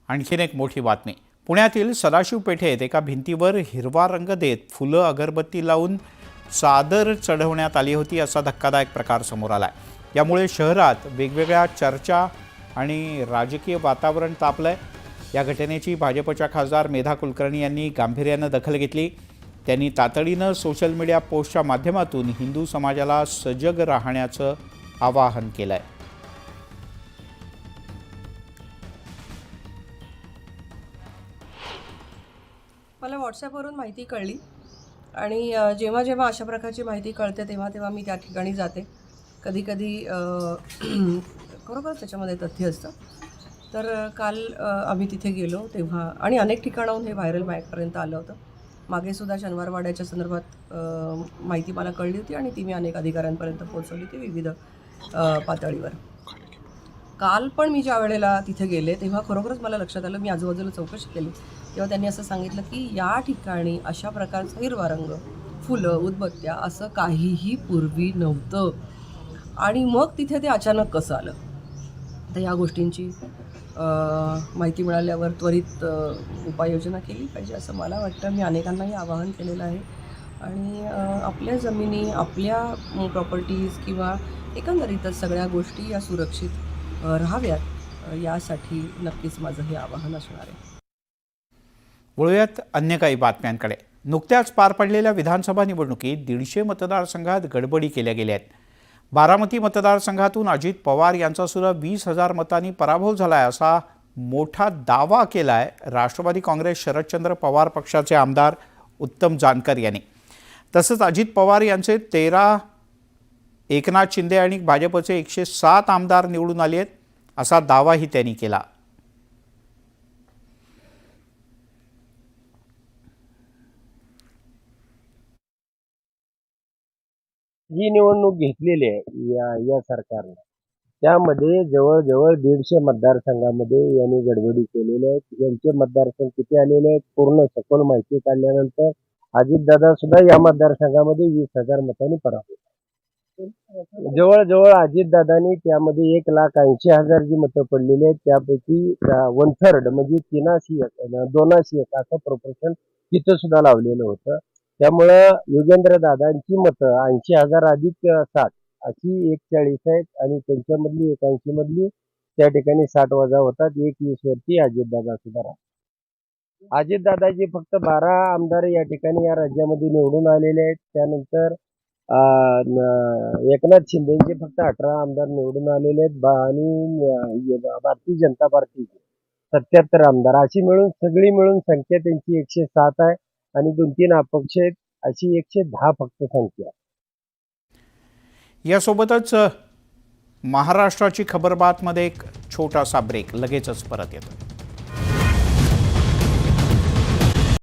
आणखीन एक मोठी बातमी। पुण्यातील सदाशिव पेठेत एका भिंतीवर हिरवा रंग देत फुलं अगरबत्ती लावून चादर चढवण्यात आली होती असा धक्कादायक प्रकार समोर आलाय। यामुळे शहरात वेगवेगळ्या चर्चा आणि राजकीय वातावरण तापलंय। या घटनेची भाजपच्या खासदार मेधा कुलकर्णी यांनी गांभीर्याने दखल घेतली। त्यांनी तातडीने सोशल मीडिया पोस्टच्या माध्यमातून हिंदू समाजाला सजग राहण्याचं आवाहन केलंय। मला व्हॉट्सॲपवरून माहिती कळली आणि जेव्हा जेव्हा अशा प्रकारची माहिती कळते तेव्हा मी त्या ठिकाणी जाते। कधी कधी खरोखर त्याच्यामध्ये तथ्य असतं। तर काल आम्ही तिथे गेलो तेव्हा आणि अनेक ठिकाणाहून हे व्हायरल माझ्यापर्यंत आलं होतं। मागे सुद्धा शनिवारवाड्याच्या संदर्भात माहिती मला कळली होती आणि ती मी अनेक अधिकाऱ्यांपर्यंत पोहोचवली होती विविध पातळीवर। काल पण मी ज्या वेळेला तिथे गेले तेव्हा खरोखरच मला लक्षात आलं, मी आजूबाजूला चौकशी केली तेव्हा त्यांनी असं सांगितलं की या ठिकाणी अशा प्रकारचा हिरवा रंग, फुलं, उदबत्त्या असं काहीही पूर्वी नव्हतं आणि मग तिथे ते अचानक कसं आलं। तर या गोष्टींची माहिती मिळाल्यावर त्वरित उपाययोजना केली पाहिजे असं मला वाटतं। मी अनेकांनाही आवाहन केलेलं आहे आणि आपल्या जमिनी, आपल्या प्रॉपर्टीज किंवा एकंदरीतच सगळ्या गोष्टी या सुरक्षित राहाव्यात यासाठी नक्कीच माझं हे आवाहन असणार आहे। वळूयात अन्य काही बातम्यांकडे। नुकत्याच पार पडलेल्या विधानसभा निवडणुकीत 150 मतदारसंघात गडबडी केल्या गेल्या आहेत। बारामती मतदारसंघातून अजित पवार यांचा सुद्धा 20,000 मतांनी पराभव झालाय असा मोठा दावा केलाय राष्ट्रवादी काँग्रेस शरदचंद्र पवार पक्षाचे आमदार उत्तम जानकर यांनी। तसंच अजित पवार यांचे 13, एकनाथ शिंदे आणि भाजपचे 107 आमदार निवडून आले आहेत असा दावाही त्यांनी केला। जी निवडणूक घेतलेली आहे या सरकारने, त्यामध्ये जवळजवळ 150 मतदारसंघामध्ये यांनी गडबडी केलेल्या आहेत। यांचे मतदारसंघ किती आलेले आहेत पूर्ण सखोल माहिती काढल्यानंतर अजितदादा सुद्धा या मतदारसंघामध्ये 20,000 मतांनी पराभूत। जवळजवळ अजितदादांनी त्यामध्ये 1,80,000 जी मतं पडलेली आहेत त्यापैकी 1/3 म्हणजे 2/3 असं प्रोपोर्शन तिथं सुद्धा लावलेलं होतं। त्यामुळं योगेंद्र दादांची मतं 80,000 अधिक 7 अशी 41 आहेत आणि त्यांच्यामधली 81 मधली त्या ठिकाणी 60 वजा होतात, 21 वरती अजितदादा सुद्धा राहतात। अजितदादाचे फक्त 12 आमदार या ठिकाणी या राज्यामध्ये निवडून आलेले आहेत। त्यानंतर एकनाथ शिंदेचे फक्त 18 आमदार निवडून आलेले आहेत आणि भारतीय जनता पार्टीचे 77 आमदार, अशी मिळून सगळी मिळून संख्या त्यांची 107 आहे आणि 2-3 अपक्ष आहेत, अशी 110 फक्त संख्या। यासोबतच महाराष्ट्राची खबरबातमध्ये एक छोटासा ब्रेक, लगेचच परत येतो।